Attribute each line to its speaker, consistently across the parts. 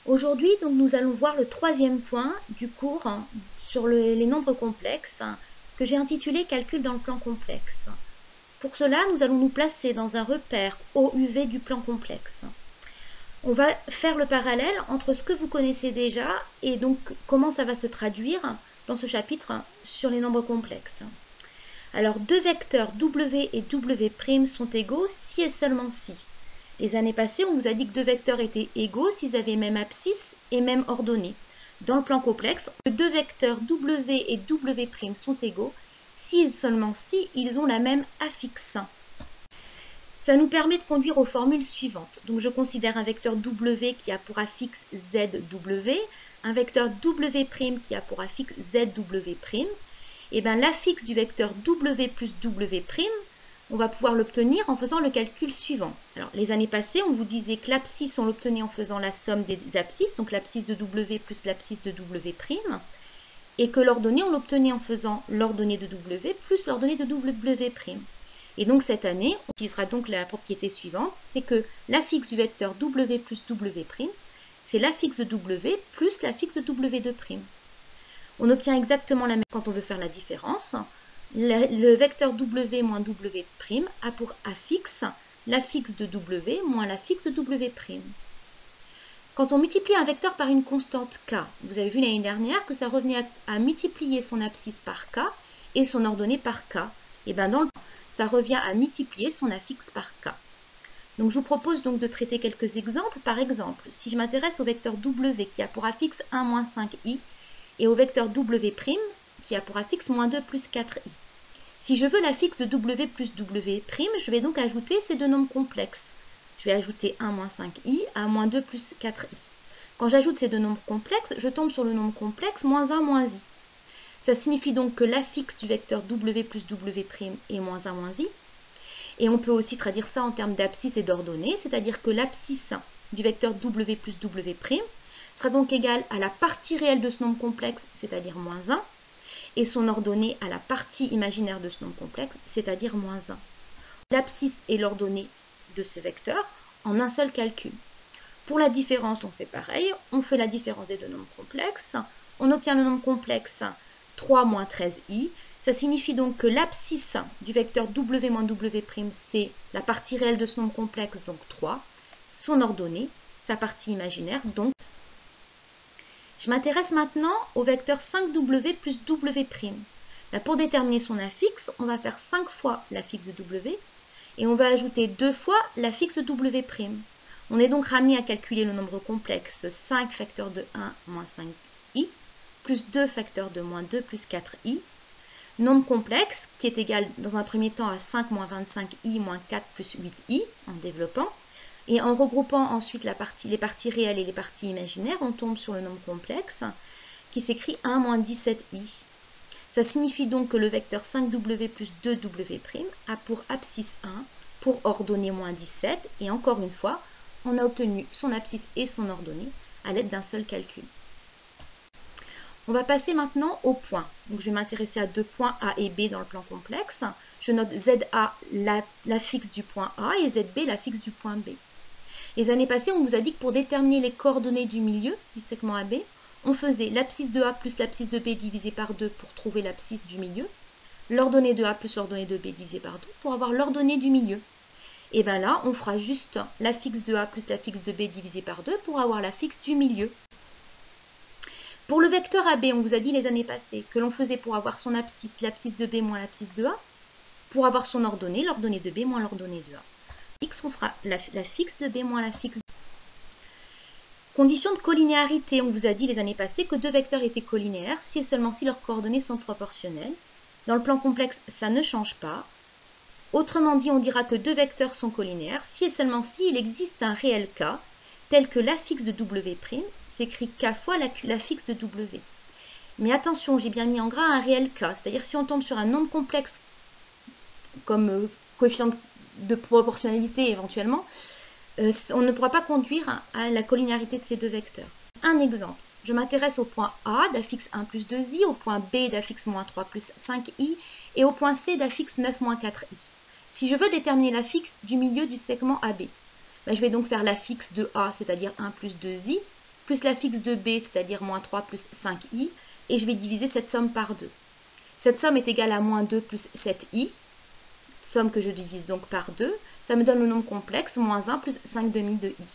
Speaker 1: Aujourd'hui, donc, nous allons voir le troisième point du cours sur les nombres complexes que j'ai intitulé Calcul dans le plan complexe. Pour cela, nous allons nous placer dans un repère OUV du plan complexe. On va faire le parallèle entre ce que vous connaissez déjà et donc comment ça va se traduire dans ce chapitre sur les nombres complexes. Alors, deux vecteurs W et W' sont égaux si et seulement si. Les années passées, on vous a dit que deux vecteurs étaient égaux s'ils avaient même abscisse et même ordonnée. Dans le plan complexe, deux vecteurs W et W' sont égaux si et seulement si ils ont la même affixe. Ça nous permet de conduire aux formules suivantes. Donc je considère un vecteur W qui a pour affixe ZW, un vecteur W' qui a pour affixe ZW'. Et bien l'affixe du vecteur W plus W', on va pouvoir l'obtenir en faisant le calcul suivant. Alors les années passées, on vous disait que l'abscisse, on l'obtenait en faisant la somme des abscisses, donc l'abscisse de W plus l'abscisse de W', et que l'ordonnée, on l'obtenait en faisant l'ordonnée de W plus l'ordonnée de W'. Et donc cette année, on utilisera donc la propriété suivante, c'est que l'affixe du vecteur W plus W', c'est l'affixe de W plus l'affixe de W'. On obtient exactement la même quand on veut faire la différence. Le vecteur W moins W' a pour affixe l'affixe de W moins l'affixe de W'. Quand on multiplie un vecteur par une constante k, vous avez vu l'année dernière que ça revenait à multiplier son abscisse par k et son ordonnée par k. Et bien dans le ça revient à multiplier son affixe par k. Donc je vous propose donc de traiter quelques exemples. Par exemple, si je m'intéresse au vecteur W qui a pour affixe 1 moins 5i, et au vecteur W' qui a pour affixe moins 2 plus 4i. Si je veux l'affixe de W plus W', je vais donc ajouter ces deux nombres complexes. Je vais ajouter 1 moins 5i à moins 2 plus 4i. Quand j'ajoute ces deux nombres complexes, je tombe sur le nombre complexe moins 1 moins i. Ça signifie donc que l'affixe du vecteur W plus W' est moins 1 moins i. Et on peut aussi traduire ça en termes d'abscisse et d'ordonnée, c'est-à-dire que l'abscisse du vecteur W plus W' sera donc égal à la partie réelle de ce nombre complexe, c'est-à-dire moins 1, et son ordonnée à la partie imaginaire de ce nombre complexe, c'est-à-dire moins 1. L'abscisse est l'ordonnée de ce vecteur en un seul calcul. Pour la différence, on fait pareil, on fait la différence des deux nombres complexes, on obtient le nombre complexe 3 moins 13i, ça signifie donc que l'abscisse du vecteur W moins W', c'est la partie réelle de ce nombre complexe, donc 3, son ordonnée, sa partie imaginaire, donc je m'intéresse maintenant au vecteur 5W plus W'. Pour déterminer son affixe, on va faire 5 fois l'affixe de W et on va ajouter 2 fois l'affixe de W'. On est donc ramené à calculer le nombre complexe 5 facteur de 1 moins 5i plus 2 facteur de moins 2 plus 4i. Nombre complexe qui est égal dans un premier temps à 5 moins 25i moins 4 plus 8i en développant. Et en regroupant ensuite les parties réelles et les parties imaginaires, on tombe sur le nombre complexe qui s'écrit 1 moins 17i. Ça signifie donc que le vecteur 5W plus 2W' a pour abscisse 1, pour ordonnée moins 17, et encore une fois, on a obtenu son abscisse et son ordonnée à l'aide d'un seul calcul. On va passer maintenant aux points. Donc je vais m'intéresser à deux points A et B dans le plan complexe. Je note ZA l'affixe du point A et ZB l'affixe du point B. Les années passées, on vous a dit que pour déterminer les coordonnées du milieu du segment AB, on faisait l'abscisse de A plus l'abscisse de B divisé par 2 pour trouver l'abscisse du milieu, l'ordonnée de A plus l'ordonnée de B divisé par 2 pour avoir l'ordonnée du milieu. Et bien là, on fera juste l'affixe de A plus l'affixe de B divisé par 2 pour avoir l'affixe du milieu. Pour le vecteur AB, on vous a dit les années passées que l'on faisait pour avoir son abscisse, l'abscisse de B moins l'abscisse de A, pour avoir son ordonnée, l'ordonnée de B moins l'ordonnée de A. X, on fera l'affixe de B moins l'affixe de A. Condition de collinéarité, on vous a dit les années passées que deux vecteurs étaient collinéaires si et seulement si leurs coordonnées sont proportionnelles. Dans le plan complexe, ça ne change pas. Autrement dit, on dira que deux vecteurs sont collinéaires si et seulement si il existe un réel k, tel que l'affixe de W' s'écrit k fois l'affixe de W. Mais attention, j'ai bien mis en gras un réel k, c'est-à-dire si on tombe sur un nombre complexe comme coefficient de proportionnalité éventuellement, on ne pourra pas conduire à la collinéarité de ces deux vecteurs. Un exemple, je m'intéresse au point A d'affixe 1 plus 2i, au point B d'affixe moins 3 plus 5i et au point C d'affixe 9 moins 4i. Si je veux déterminer l'affixe du milieu du segment AB, je vais donc faire l'affixe de A, c'est-à-dire 1 plus 2i, plus la fixe de B, c'est-à-dire moins 3 plus 5i, et je vais diviser cette somme par 2. Cette somme est égale à moins 2 plus 7i, somme que je divise donc par 2, ça me donne le nombre complexe, moins 1 plus 5 demi de i.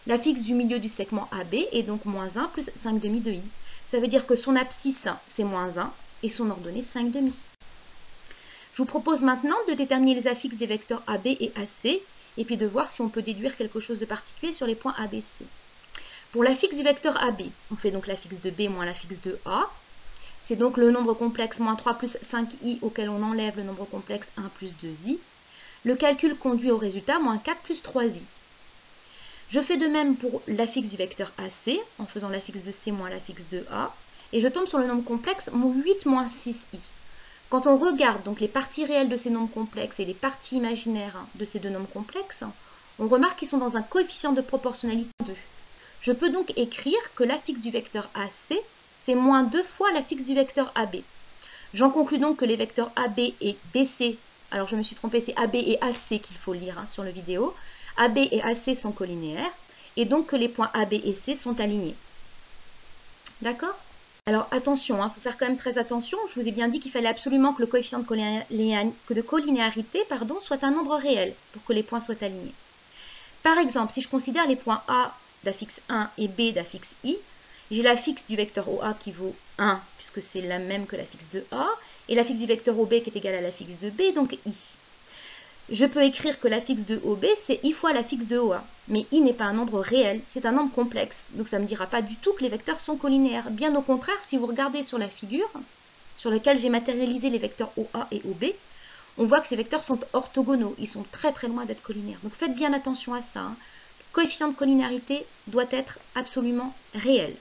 Speaker 1: La fixe du milieu du segment AB est donc moins 1 plus 5 demi de i. Ça veut dire que son abscisse, c'est moins 1, et son ordonnée 5 demi. Je vous propose maintenant de déterminer les affixes des vecteurs AB et AC, et puis de voir si on peut déduire quelque chose de particulier sur les points ABC. Pour l'affixe du vecteur AB, on fait donc l'affixe de B moins l'affixe de A. C'est donc le nombre complexe moins 3 plus 5i auquel on enlève le nombre complexe 1 plus 2i. Le calcul conduit au résultat moins 4 plus 3i. Je fais de même pour l'affixe du vecteur AC, en faisant l'affixe de C moins l'affixe de A, et je tombe sur le nombre complexe 8 moins 6i. Quand on regarde donc les parties réelles de ces nombres complexes et les parties imaginaires de ces deux nombres complexes, on remarque qu'ils sont dans un coefficient de proportionnalité 2. Je peux donc écrire que l'affixe du vecteur AC, c'est moins 2 fois l'affixe du vecteur AB. J'en conclus donc que les vecteurs AB et BC, alors je me suis trompée, c'est AB et AC qu'il faut lire sur la vidéo, AB et AC sont collinéaires, et donc que les points AB et C sont alignés. D'accord ? Alors attention, faut faire quand même très attention, je vous ai bien dit qu'il fallait absolument que le coefficient de collinéarité soit un nombre réel pour que les points soient alignés. Par exemple, si je considère les points A d'affixe 1 et B d'affixe I, j'ai l'affixe du vecteur OA qui vaut 1, puisque c'est la même que l'affixe de A, et l'affixe du vecteur OB qui est égal à l'affixe de B, donc I. Je peux écrire que l'affixe de OB, c'est I fois l'affixe de OA. Mais I n'est pas un nombre réel, c'est un nombre complexe. Donc ça ne me dira pas du tout que les vecteurs sont collinéaires. Bien au contraire, si vous regardez sur la figure, sur laquelle j'ai matérialisé les vecteurs OA et OB, on voit que ces vecteurs sont orthogonaux. Ils sont très très loin d'être collinéaires. Donc faites bien attention à ça. Le coefficient de collinéarité doit être absolument réel.